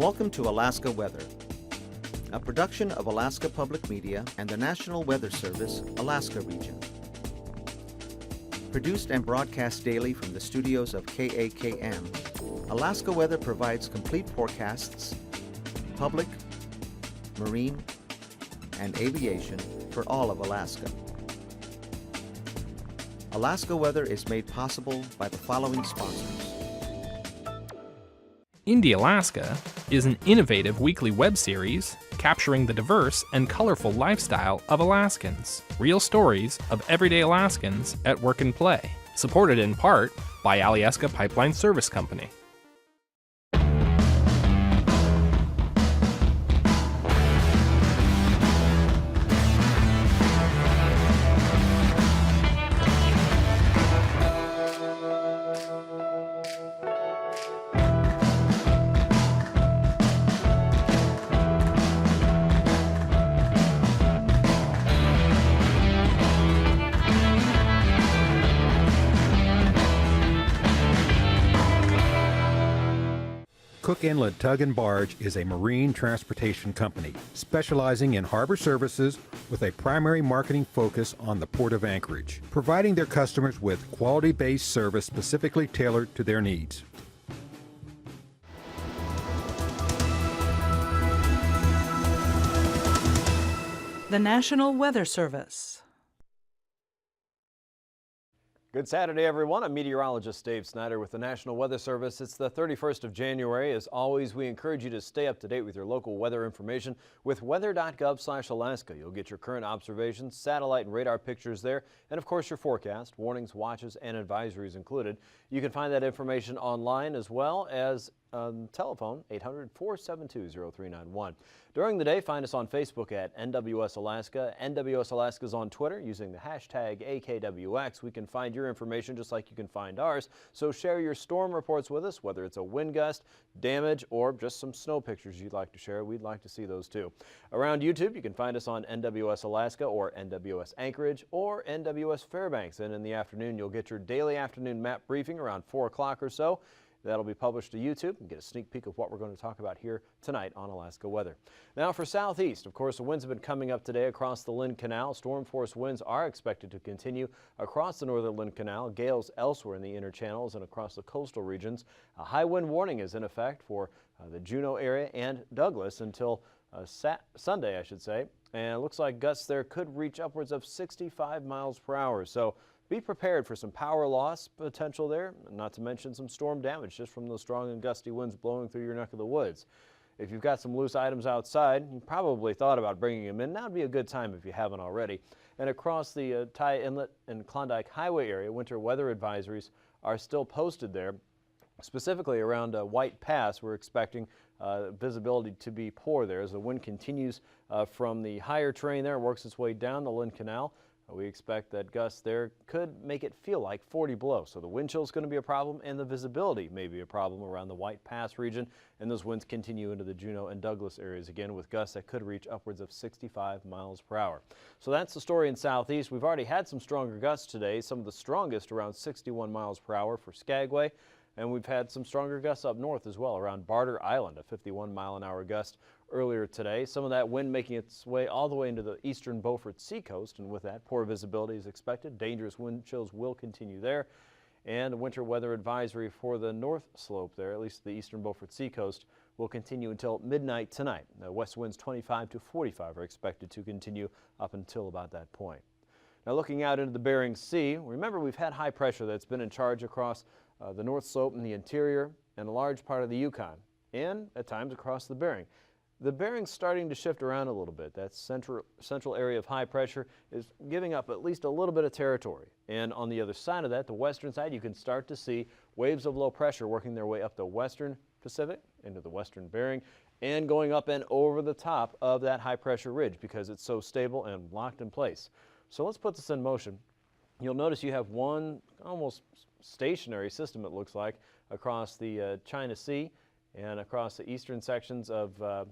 Welcome to Alaska Weather, a production of Alaska Public Media and the National Weather Service, Alaska Region. Produced and broadcast daily from the studios of KAKM, Alaska Weather provides complete forecasts, public, marine, and aviation for all of Alaska. Alaska Weather is made possible by the following sponsors. Indie Alaska is an innovative weekly web series capturing the diverse and colorful lifestyle of Alaskans. Real stories of everyday Alaskans at work and play. Supported in part by Alyeska Pipeline Service Company. Cook Inlet Tug and Barge is a marine transportation company specializing in harbor services with a primary marketing focus on the Port of Anchorage, providing their customers with quality-based service specifically tailored to their needs. The National Weather Service. Good Saturday, everyone. I'm meteorologist Dave Snider with the National Weather Service. It's the 31st of January. As always, we encourage you to stay up to date with your local weather information with weather.gov/Alaska. You'll get your current observations, satellite and radar pictures there, and of course your forecast, warnings, watches, and advisories included. You can find that information online as well as on telephone 800-472-0391. During the day, find us on Facebook at NWS Alaska. NWS Alaska is on Twitter using the hashtag AKwx. We can find your information just like you can find ours. So share your storm reports with us, whether it's a wind gust, damage, or just some snow pictures you'd like to share. We'd like to see those too. Around YouTube, you can find us on NWS Alaska or NWS Anchorage or NWS Fairbanks. And in the afternoon, you'll get your daily afternoon map briefing around 4 o'clock or so. That'll be published to YouTube and get a sneak peek of what we're going to talk about here tonight on Alaska Weather. Now for Southeast, of course, the winds have been coming up today across the Lynn Canal. Storm force winds are expected to continue across the northern Lynn Canal, gales elsewhere in the inner channels and across the coastal regions. A high wind warning is in effect for the Juneau area and Douglas until Sunday, I should say. And it looks like gusts there could reach upwards of 65 miles per hour. So be prepared for some power loss potential there, not to mention some storm damage just from those strong and gusty winds blowing through your neck of the woods. If you've got some loose items outside, you probably thought about bringing them in. Now would be a good time if you haven't already. And across the Ty Inlet and Klondike Highway area, winter weather advisories are still posted there. Specifically around White Pass, we're expecting visibility to be poor there as the wind continues from the higher terrain there, works its way down the Lynn Canal. We expect that gusts there could make it feel like 40 below. So the wind chill is going to be a problem and the visibility may be a problem around the White Pass region. And those winds continue into the Juneau and Douglas areas again with gusts that could reach upwards of 65 miles per hour. So that's the story in Southeast. We've already had some stronger gusts today, some of the strongest around 61 miles per hour for Skagway. And we've had some stronger gusts up north as well around Barter Island, a 51-mile-an-hour gust earlier today. Some of that wind making its way all the way into the eastern Beaufort seacoast, and with that, poor visibility is expected. Dangerous wind chills will continue there. And a winter weather advisory for the north slope there, at least the eastern Beaufort seacoast, will continue until midnight tonight. The west winds 25 to 45 are expected to continue up until about that point. Now looking out into the Bering Sea, remember we've had high pressure that's been in charge across the north slope in the interior and a large part of the Yukon, and at times across the Bering. The Bering's starting to shift around a little bit. That central area of high pressure is giving up at least a little bit of territory. And on the other side of that, the western side, you can start to see waves of low pressure working their way up the western Pacific into the western Bering and going up and over the top of that high pressure ridge because it's so stable and locked in place. So let's put this in motion. You'll notice you have one almost stationary system, it looks like, across the China Sea and across the eastern sections of, the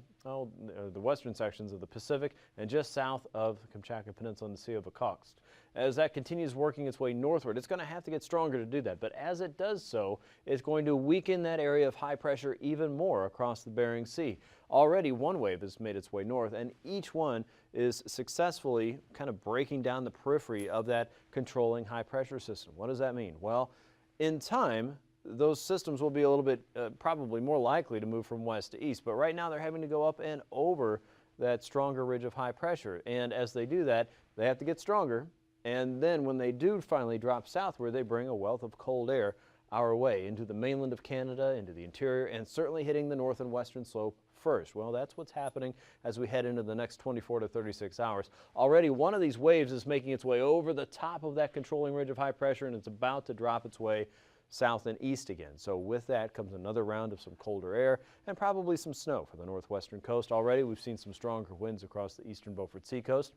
western sections of the Pacific, and just south of the Kamchatka Peninsula and the Sea of Okhotsk. As that continues working its way northward, it's going to have to get stronger to do that, but as it does so, it's going to weaken that area of high pressure even more across the Bering Sea. Already one wave has made its way north, and each one is successfully kind of breaking down the periphery of that controlling high pressure system. What does that mean? Well, in time, those systems will be a little bit probably more likely to move from west to east, but right now they're having to go up and over that stronger ridge of high pressure, and as they do that, they have to get stronger, and then when they do finally drop southward, they bring a wealth of cold air our way into the mainland of Canada, into the interior, and certainly hitting the north and western slope first. Well, that's what's happening as we head into the next 24 to 36 hours. Already one of these waves is making its way over the top of that controlling ridge of high pressure, and it's about to drop its way south and east again. So with that comes another round of some colder air and probably some snow for the northwestern coast. Already we've seen some stronger winds across the eastern Beaufort Seacoast.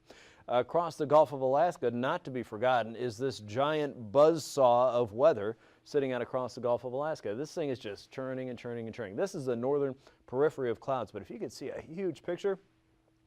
Across the Gulf of Alaska, not to be forgotten, is this giant buzzsaw of weather sitting out across the Gulf of Alaska. This thing is just churning and churning and churning. This is the northern periphery of clouds, but if you could see a huge picture,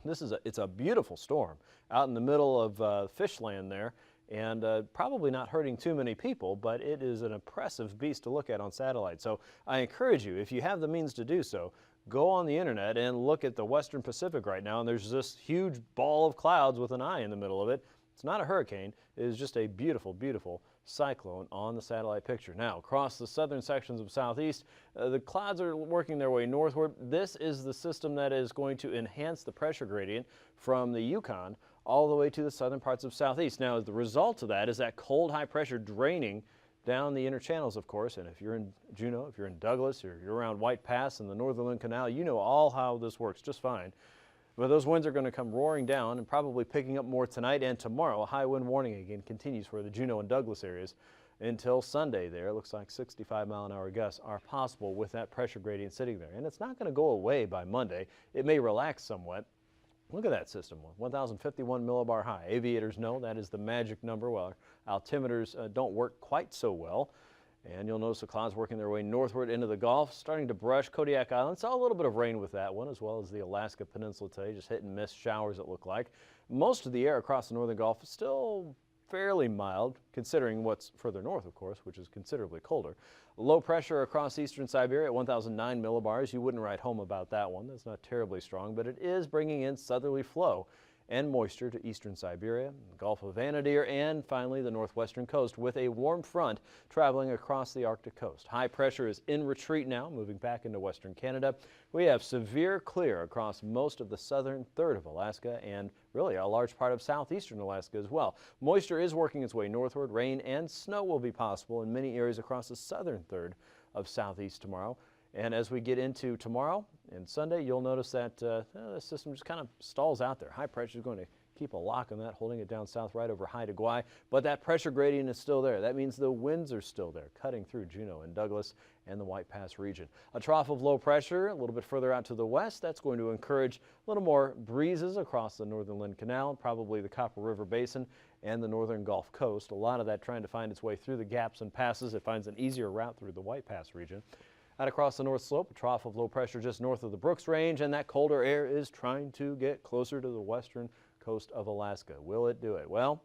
it's a beautiful storm out in the middle of Fishland there, and probably not hurting too many people, but it is an impressive beast to look at on satellite. So I encourage you, if you have the means to do so, go on the internet and look at the Western Pacific right now, and there's this huge ball of clouds with an eye in the middle of it. It's not a hurricane, it is just a beautiful, beautiful cyclone on the satellite picture. Now, across the southern sections of southeast, the clouds are working their way northward. This is the system that is going to enhance the pressure gradient from the Yukon all the way to the southern parts of southeast. Now, the result of that is that cold high pressure draining down the inner channels, of course, and if you're in Juneau, if you're in Douglas, or you're around White Pass and the Northern Canal, you know all how this works just fine. But those winds are going to come roaring down and probably picking up more tonight and tomorrow. A high wind warning again continues for the Juneau and Douglas areas until Sunday there. It looks like 65-mile-an-hour gusts are possible with that pressure gradient sitting there. And it's not going to go away by Monday. It may relax somewhat. Look at that system, 1,051 millibar high. Aviators know that is the magic number, while altimeters don't work quite so well. And you'll notice the clouds working their way northward into the Gulf, starting to brush Kodiak Island. Saw a little bit of rain with that one, as well as the Alaska Peninsula today, just hit and miss showers it looked like. Most of the air across the northern Gulf is still fairly mild, considering what's further north, of course, which is considerably colder. Low pressure across eastern Siberia at 1,009 millibars. You wouldn't write home about that one. That's not terribly strong, but it is bringing in southerly flow and moisture to eastern Siberia, the Gulf of Anadyr, and finally the northwestern coast with a warm front traveling across the Arctic coast. High pressure is in retreat now, moving back into western Canada. We have severe clear across most of the southern third of Alaska and really a large part of southeastern Alaska as well. Moisture is working its way northward. Rain and snow will be possible in many areas across the southern third of southeast tomorrow. And as we get into tomorrow and Sunday, you'll notice that the system just kind of stalls out there. High pressure is going to keep a lock on that, holding it down south right over Haida Gwaii, but that pressure gradient is still there. That means the winds are still there, cutting through Juneau and Douglas and the White Pass region. A trough of low pressure a little bit further out to the west. That's going to encourage a little more breezes across the northern Lynn Canal, probably the Copper River Basin and the northern Gulf Coast. A lot of that trying to find its way through the gaps and passes. It finds an easier route through the White Pass region. Out across the north slope, a trough of low pressure just north of the Brooks Range, and that colder air is trying to get closer to the western coast of Alaska. Will it do it? Well,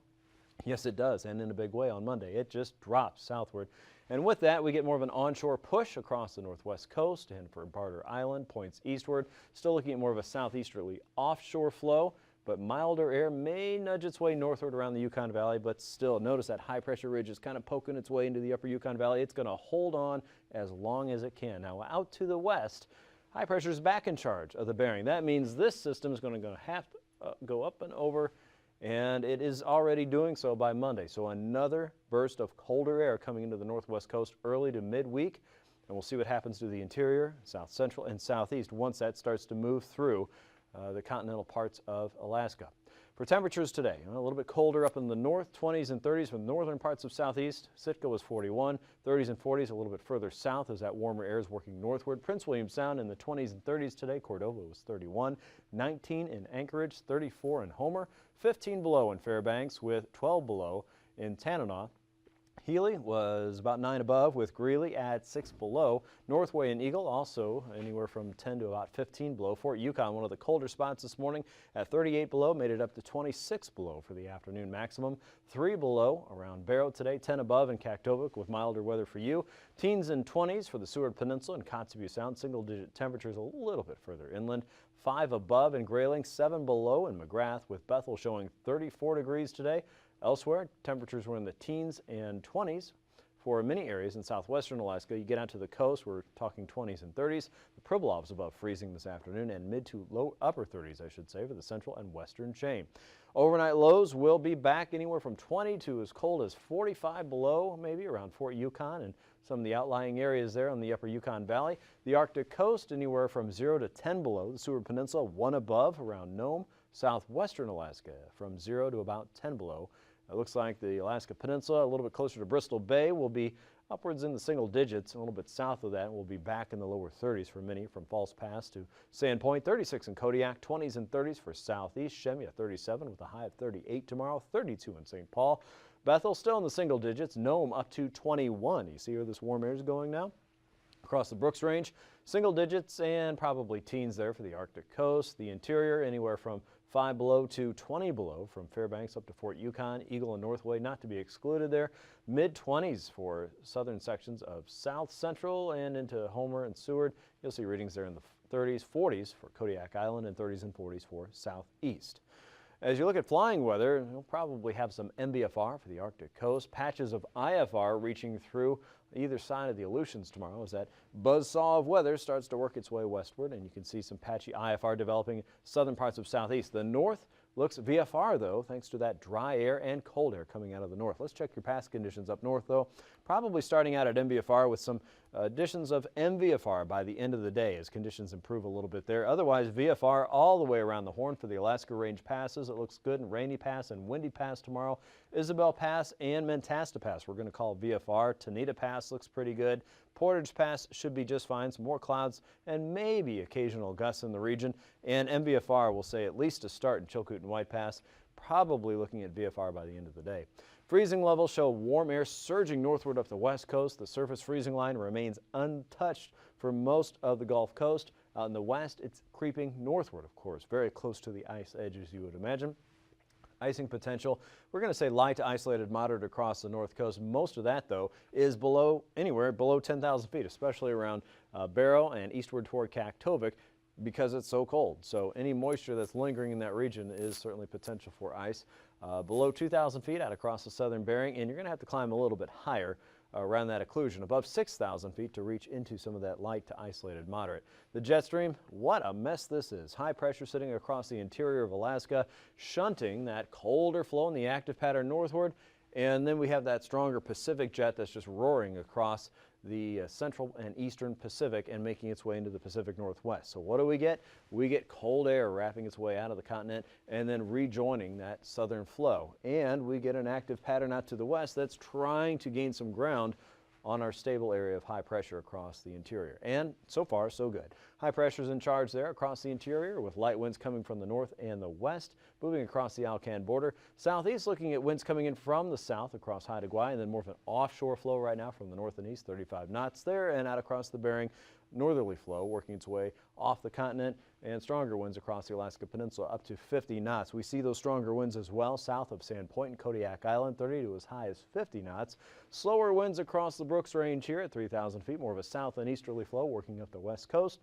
yes it does, and in a big way on Monday. It just drops southward. And with that, we get more of an onshore push across the northwest coast and for Barter Island, points eastward. Still looking at more of a southeasterly offshore flow, but milder air may nudge its way northward around the Yukon Valley, but still notice that high pressure ridge is kind of poking its way into the upper Yukon Valley. It's going to hold on as long as it can. Now out to the west, high pressure is back in charge of the Bering. That means this system is going to have to go up and over, and it is already doing so by Monday. So another burst of colder air coming into the northwest coast early to midweek, and we'll see what happens to the interior, south central, and southeast once that starts to move through the continental parts of Alaska. For temperatures today, a little bit colder up in the north, 20s and 30s for the northern parts of southeast. Sitka was 41, 30s and 40s a little bit further south as that warmer air is working northward. Prince William Sound in the 20s and 30s today. Cordova was 31, 19 in Anchorage, 34 in Homer, 15 below in Fairbanks with 12 below in Tanana. Healy was about 9 above, with Greeley at 6 below. Northway and Eagle also anywhere from 10 to about 15 below. Fort Yukon, one of the colder spots this morning, at 38 below, made it up to 26 below for the afternoon maximum. 3 below around Barrow today, 10 above in Kaktovik with milder weather for you. Teens and 20s for the Seward Peninsula and Kotzebue Sound. Single-digit temperatures a little bit further inland. 5 above in Grayling, 7 below in McGrath, with Bethel showing 34 degrees today. Elsewhere, temperatures were in the teens and 20s for many areas in southwestern Alaska. You get out to the coast, we're talking 20s and 30s. The Pribilof's above freezing this afternoon, and mid to low upper 30s, I should say, for the central and western chain. Overnight lows will be back anywhere from 20 to as cold as 45 below, maybe around Fort Yukon and some of the outlying areas there on the upper Yukon Valley. The Arctic coast anywhere from 0 to 10 below. The Seward Peninsula 1 above around Nome. Southwestern Alaska from 0 to about 10 below. It looks like the Alaska Peninsula, a little bit closer to Bristol Bay, will be upwards in the single digits. A little bit south of that, we'll be back in the lower 30s for many, from False Pass to Sandpoint. 36 in Kodiak, 20s and 30s for southeast. Shemya 37 with a high of 38 tomorrow, 32 in St. Paul. Bethel still in the single digits. Nome up to 21. You see where this warm air is going now? Across the Brooks Range, single digits and probably teens there for the Arctic coast. The interior anywhere from 5 below to 20 below from Fairbanks up to Fort Yukon. Eagle and Northway not to be excluded there. Mid-20s for southern sections of South Central and into Homer and Seward. You'll see readings there in the 30s, 40s for Kodiak Island, and 30s and 40s for Southeast. As you look at flying weather, you'll probably have some MBFR for the Arctic coast. Patches of IFR reaching through either side of the Aleutians tomorrow as that buzzsaw of weather starts to work its way westward, and you can see some patchy IFR developing southern parts of southeast. The north looks VFR, though, thanks to that dry air and cold air coming out of the north. Let's check your past conditions up north, though. Probably starting out at MBFR with some additions of MVFR by the end of the day as conditions improve a little bit there. Otherwise, VFR all the way around the Horn for the Alaska Range passes. It looks good in Rainy Pass and Windy Pass tomorrow. Isabel Pass and Mentasta Pass we're going to call VFR. Tanita Pass looks pretty good. Portage Pass should be just fine. Some more clouds and maybe occasional gusts in the region. And MVFR will say at least a start in Chilkoot and White Pass. Probably looking at VFR by the end of the day. Freezing levels show warm air surging northward up the west coast. The surface freezing line remains untouched for most of the Gulf Coast. Out in the west, it's creeping northward, of course, very close to the ice edge, as you would imagine. Icing potential, we're going to say light to isolated moderate across the north coast. Most of that, though, is anywhere below 10,000 feet, especially around Barrow and eastward toward Kaktovik, because it's so cold. So any moisture that's lingering in that region is certainly potential for ice. Below 2,000 feet out across the southern Bering, and you're going to have to climb a little bit higher around that occlusion, above 6,000 feet to reach into some of that light to isolated moderate. The jet stream, what a mess this is. High pressure sitting across the interior of Alaska, shunting that colder flow in the active pattern northward. And then we have that stronger Pacific jet that's just roaring across the central and eastern Pacific and making its way into the Pacific Northwest. So what do we get? We get cold air wrapping its way out of the continent and then rejoining that southern flow. And we get an active pattern out to the west that's trying to gain some ground on our stable area of high pressure across the interior. And so far, so good. High pressure's in charge there across the interior with light winds coming from the north and the west, moving across the Alcan border. Southeast looking at winds coming in from the south across Haida Gwaii, and then more of an offshore flow right now from the north and east, 35 knots there, and out across the Bering. Northerly flow working its way off the continent, and stronger winds across the Alaska Peninsula up to 50 knots. We see those stronger winds as well south of Sandpoint and Kodiak Island, 30 to as high as 50 knots. Slower winds across the Brooks Range here at 3,000 feet, more of a south and easterly flow working up the west coast.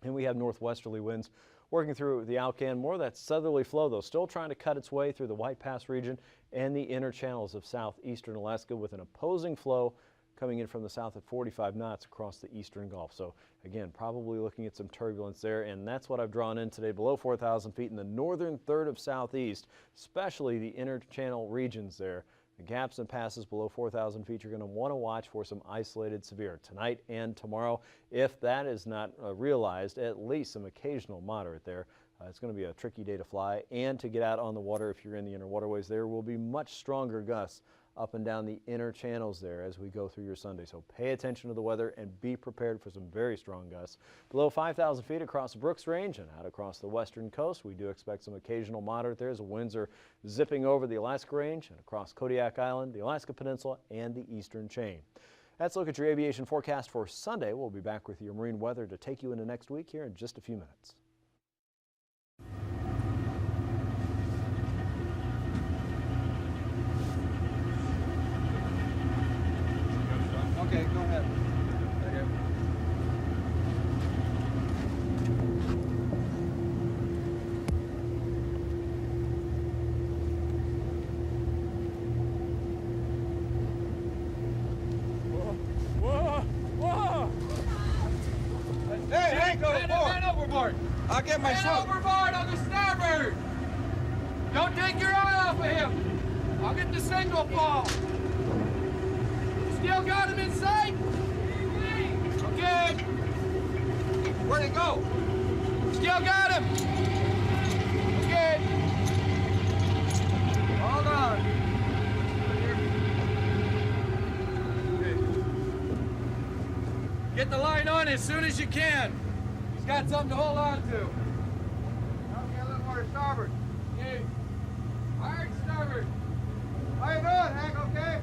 And we have northwesterly winds working through the Alcan. More of that southerly flow, though, still trying to cut its way through the White Pass region and the inner channels of southeastern Alaska with an opposing flow coming in from the south at 45 knots across the eastern Gulf. So again, probably looking at some turbulence there, and that's what I've drawn in today below 4,000 feet in the northern third of southeast, especially the inner channel regions there. The gaps and passes below 4,000 feet, you're going to want to watch for some isolated severe tonight and tomorrow. If that is not realized, at least some occasional moderate there. It's going to be a tricky day to fly and to get out on the water if you're in the inner waterways. There will be much stronger gusts up and down the inner channels there as we go through your Sunday. So pay attention to the weather and be prepared for some very strong gusts. Below 5,000 feet across the Brooks Range and out across the western coast, we do expect some occasional moderate there as the winds are zipping over the Alaska Range and across Kodiak Island, the Alaska Peninsula, and the eastern chain. That's a look at your aviation forecast for Sunday. We'll be back with your marine weather to take you into next week here in just a few minutes. Okay, go ahead. Overboard! I'll get my Man overboard on the starboard! Don't take your eye off of him! I'll get the signal fall! Still got him in sight? Okay! Where'd he go? Still got him! Okay! Hold on! Okay. Get the line on as soon as you can! Got something to hold on to. Okay, a little more to starboard. Okay. Hard starboard. How you doing, Hank? Okay?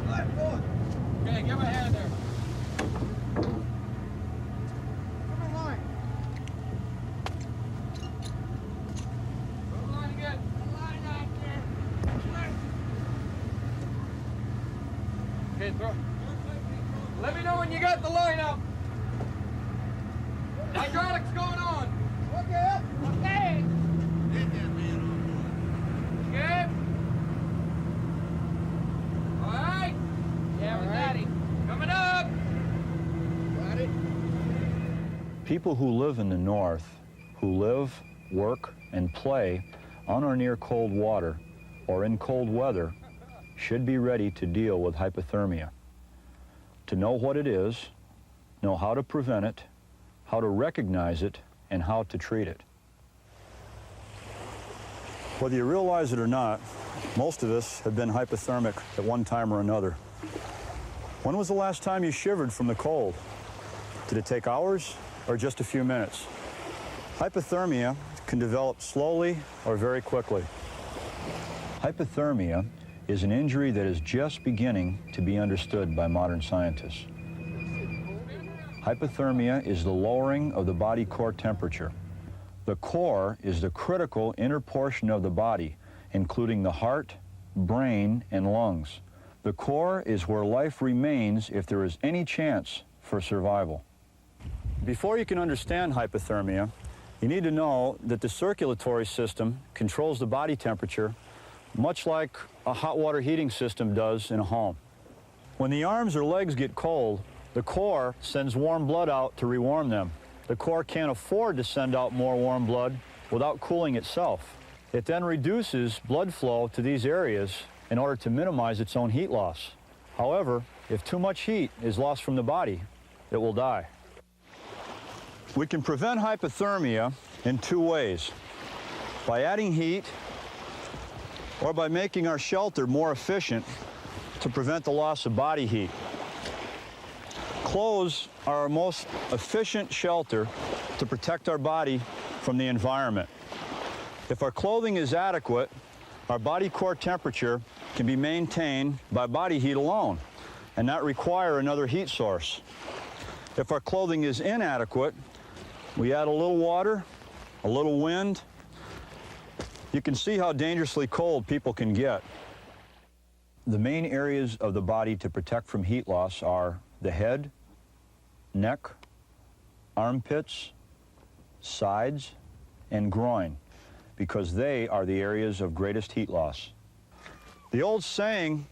Good, good. Okay, give him a hand there. Come in line. Come in line again. Line out there. Okay, throw. Let me know when you got the line up. Hydraulics going on. Okay. Okay. Get that man on board. Okay. All right. Yeah, we got him. Coming up. Got it. People who live in the north, who live, work, and play on or near cold water or in cold weather, should be ready to deal with hypothermia. To know what it is, know how to prevent it, how to recognize it, and how to treat it. Whether you realize it or not, most of us have been hypothermic at one time or another. When was the last time you shivered from the cold? Did it take hours or just a few minutes? Hypothermia can develop slowly or very quickly. Hypothermia is an injury that is just beginning to be understood by modern scientists. Hypothermia is the lowering of the body core temperature. The core is the critical inner portion of the body, including the heart, brain, and lungs. The core is where life remains if there is any chance for survival. Before you can understand hypothermia, you need to know that the circulatory system controls the body temperature much like a hot water heating system does in a home. When the arms or legs get cold, the core sends warm blood out to rewarm them. The core can't afford to send out more warm blood without cooling itself. It then reduces blood flow to these areas in order to minimize its own heat loss. However, if too much heat is lost from the body, it will die. We can prevent hypothermia in two ways: by adding heat or by making our shelter more efficient to prevent the loss of body heat. Clothes are our most efficient shelter to protect our body from the environment. If our clothing is adequate, our body core temperature can be maintained by body heat alone and not require another heat source. If our clothing is inadequate, we add a little water, a little wind. You can see how dangerously cold people can get. The main areas of the body to protect from heat loss are the head, neck, armpits, sides, and groin, because they are the areas of greatest heat loss. The old saying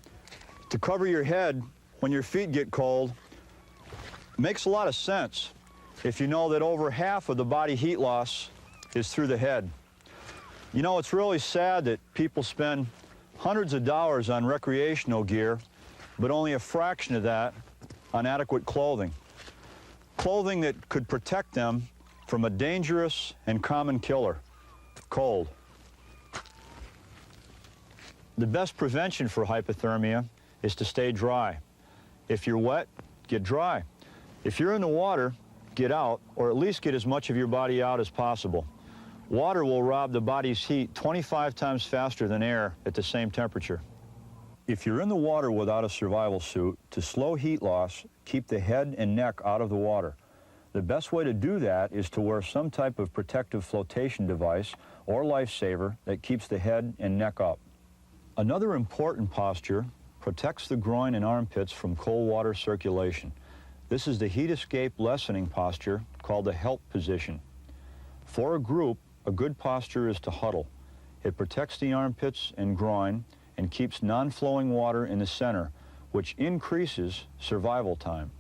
to cover your head when your feet get cold makes a lot of sense if you know that over half of the body heat loss is through the head. You know, it's really sad that people spend hundreds of dollars on recreational gear, but only a fraction of that on adequate clothing. Clothing that could protect them from a dangerous and common killer, cold. The best prevention for hypothermia is to stay dry. If you're wet, get dry. If you're in the water, get out, or at least get as much of your body out as possible. Water will rob the body's heat 25 times faster than air at the same temperature. If you're in the water without a survival suit, to slow heat loss, keep the head and neck out of the water. The best way to do that is to wear some type of protective flotation device or lifesaver that keeps the head and neck up. Another important posture protects the groin and armpits from cold water circulation. This is the heat escape lessening posture called the help position. For a group, a good posture is to huddle. It protects the armpits and groin and keeps non-flowing water in the center, which increases survival time.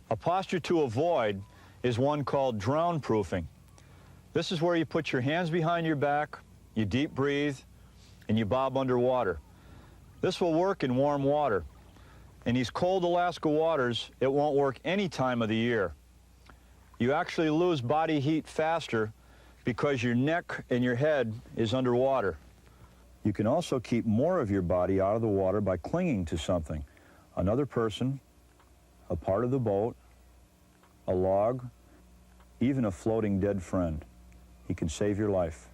A posture to avoid is one called drown-proofing. This is where you put your hands behind your back, you deep breathe, and you bob underwater. This will work in warm water. In these cold Alaska waters, it won't work any time of the year. You actually lose body heat faster because your neck and your head is underwater. You can also keep more of your body out of the water by clinging to something. Another person, a part of the boat, a log, even a floating dead friend. He can save your life.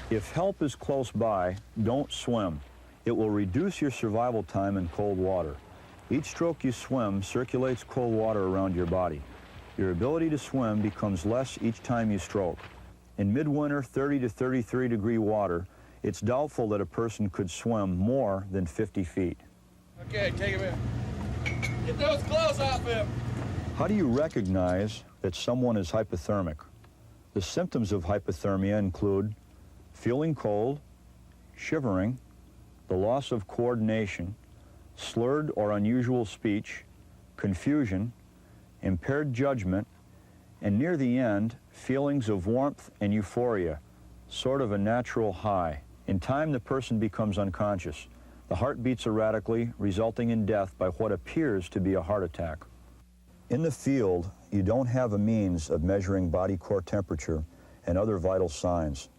If help is close by, don't swim. It will reduce your survival time in cold water. Each stroke you swim circulates cold water around your body. Your ability to swim becomes less each time you stroke. In midwinter 30 to 33 degree water, it's doubtful that a person could swim more than 50 feet. Okay, take him in. Get those clothes off him. How do you recognize that someone is hypothermic? The symptoms of hypothermia include feeling cold, shivering, the loss of coordination, slurred or unusual speech, confusion, impaired judgment, and near the end, feelings of warmth and euphoria, sort of a natural high. In time, the person becomes unconscious. The heart beats erratically, resulting in death by what appears to be a heart attack. In the field, you don't have a means of measuring body core temperature and other vital signs.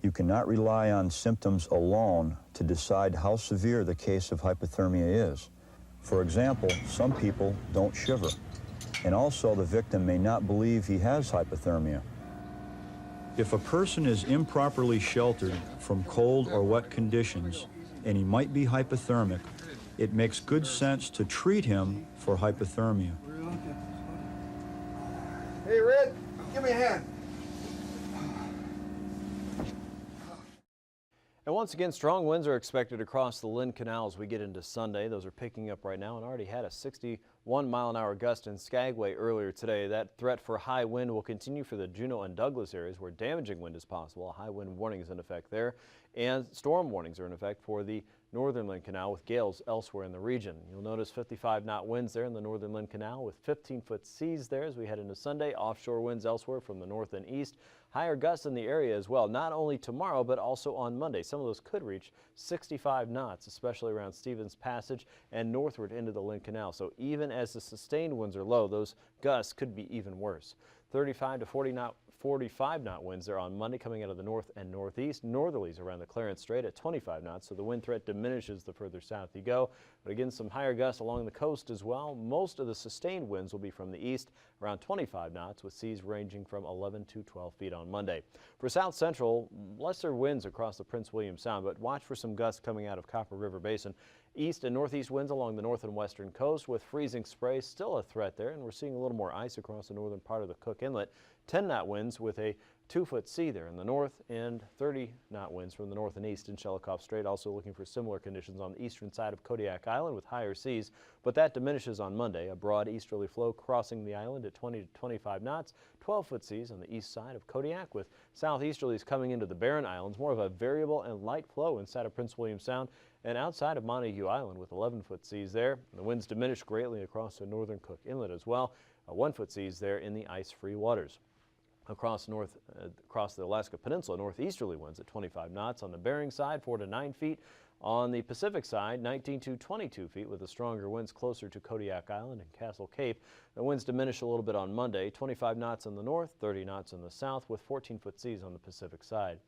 You cannot rely on symptoms alone to decide how severe the case of hypothermia is. For example, some people don't shiver, and also the victim may not believe he has hypothermia. If a person is improperly sheltered from cold or wet conditions, and he might be hypothermic, it makes good sense to treat him for hypothermia. Hey, Red, give me a hand. And once again, strong winds are expected across the Lynn Canal as we get into Sunday. Those are picking up right now and already had a 61-mile-an-hour gust in Skagway earlier today. That threat for high wind will continue for the Juneau and Douglas areas where damaging wind is possible. A high wind warning is in effect there, and storm warnings are in effect for the northern Lynn Canal with gales elsewhere in the region. You'll notice 55-knot winds there in the northern Lynn Canal with 15-foot seas there as we head into Sunday. Offshore winds elsewhere from the north and east. Higher gusts in the area as well, not only tomorrow but also on Monday. Some of those could reach 65 knots, especially around Stevens Passage and northward into the Lynn Canal. So even as the sustained winds are low, those gusts could be even worse. 35 to 45-knot winds there on Monday coming out of the north and northeast. Northerlies around the Clarence Strait at 25 knots, so the wind threat diminishes the further south you go. But again, some higher gusts along the coast as well. Most of the sustained winds will be from the east, around 25 knots, with seas ranging from 11 to 12 feet on Monday. For south central, lesser winds across the Prince William Sound, but watch for some gusts coming out of Copper River Basin. East and northeast winds along the north and western coast with freezing spray still a threat there, and we're seeing a little more ice across the northern part of the Cook Inlet. 10-knot winds with a 2-foot sea there in the north, and 30-knot winds from the north and east in Shelikof Strait. Also looking for similar conditions on the eastern side of Kodiak Island with higher seas, but that diminishes on Monday. A broad easterly flow crossing the island at 20 to 25 knots, 12-foot seas on the east side of Kodiak with southeasterlies coming into the Barren Islands. More of a variable and light flow inside of Prince William Sound and outside of Montague Island with 11-foot seas there. The winds diminish greatly across the northern Cook Inlet as well. 1-foot seas there in the ice-free waters. Across the Alaska Peninsula, northeasterly winds at 25 knots on the Bering side, 4 to 9 feet. On the Pacific side, 19 to 22 feet with the stronger winds closer to Kodiak Island and Castle Cape. The winds diminish a little bit on Monday, 25 knots in the north, 30 knots in the south with 14-foot seas on the Pacific side.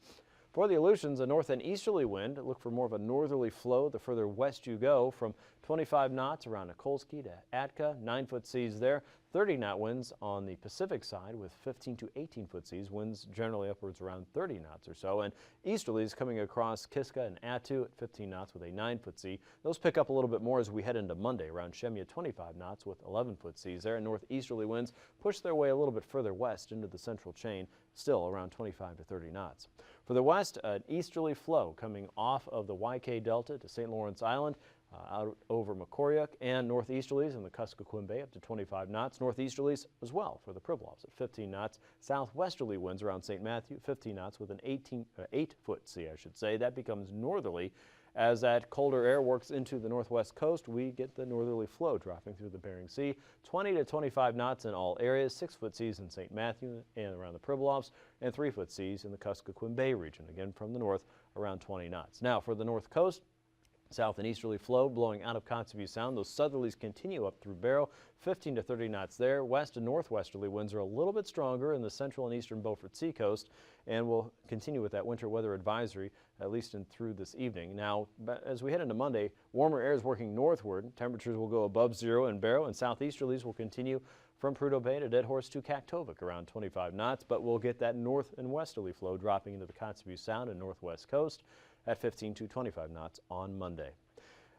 For the Aleutians, a north and easterly wind. Look for more of a northerly flow the further west you go, from 25 knots around Nikolsky to Atka, 9-foot seas there. 30-knot winds on the Pacific side with 15 to 18-foot seas, winds generally upwards around 30 knots or so, and easterlies coming across Kiska and Attu at 15 knots with a 9-foot sea. Those pick up a little bit more as we head into Monday, around Shemya 25 knots with 11-foot seas there, and northeasterly winds push their way a little bit further west into the central chain, still around 25 to 30 knots. For the west, an easterly flow coming off of the YK Delta to St. Lawrence Island, out over Makoryuk, and northeasterlies in the Kuskokwim Bay up to 25 knots. Northeasterlies as well for the Pribilofs at 15 knots. Southwesterly winds around St. Matthew, 15 knots with an 8-foot sea, I should say. That becomes northerly. As that colder air works into the northwest coast, we get the northerly flow dropping through the Bering Sea. 20 to 25 knots in all areas, 6-foot seas in St. Matthew and around the Pribilofs, and 3-foot seas in the Kuskokwim Bay region, again from the north around 20 knots. Now for the north coast, south and easterly flow blowing out of Kotzebue Sound. Those southerlies continue up through Barrow, 15 to 30 knots there. West and northwesterly winds are a little bit stronger in the central and eastern Beaufort Seacoast, and we'll continue with that winter weather advisory at least through this evening. Now, as we head into Monday, warmer air is working northward. Temperatures will go above zero in Barrow, and southeasterlies will continue from Prudhoe Bay to Dead Horse to Kaktovik around 25 knots, but we'll get that north and westerly flow dropping into the Kotzebue Sound and northwest coast at 15 to 25 knots on Monday.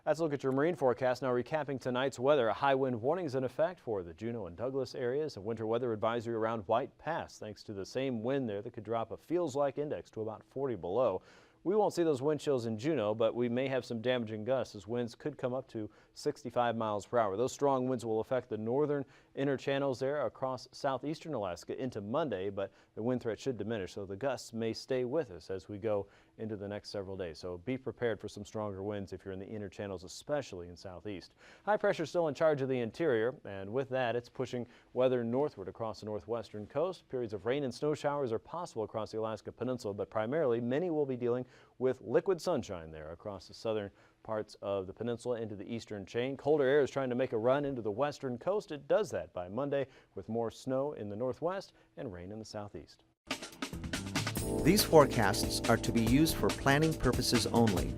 Let's look at your marine forecast. Now recapping tonight's weather, a high wind warning is in effect for the Juneau and Douglas areas. A winter weather advisory around White Pass, thanks to the same wind there that could drop a feels-like index to about 40 below. We won't see those wind chills in Juneau, but we may have some damaging gusts as winds could come up to 65 miles per hour. Those strong winds will affect the northern inner channels there across southeastern Alaska into Monday, but the wind threat should diminish, so the gusts may stay with us as we go into the next several days. So be prepared for some stronger winds if you're in the inner channels, especially in southeast. High pressure still in charge of the interior, and with that, it's pushing weather northward across the northwestern coast. Periods of rain and snow showers are possible across the Alaska Peninsula, but primarily many will be dealing with liquid sunshine there across the southern parts of the peninsula into the eastern chain. Colder air is trying to make a run into the western coast. It does that by Monday with more snow in the northwest and rain in the southeast. These forecasts are to be used for planning purposes only.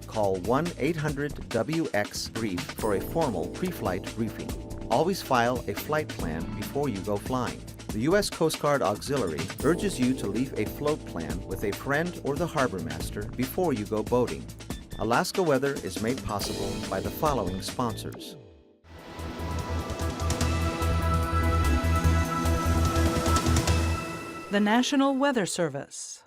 Call 1-800-WX-BRIEF for a formal pre-flight briefing. Always file a flight plan before you go flying. The U.S. Coast Guard Auxiliary urges you to leave a float plan with a friend or the harbor master before you go boating. Alaska Weather is made possible by the following sponsors. The National Weather Service.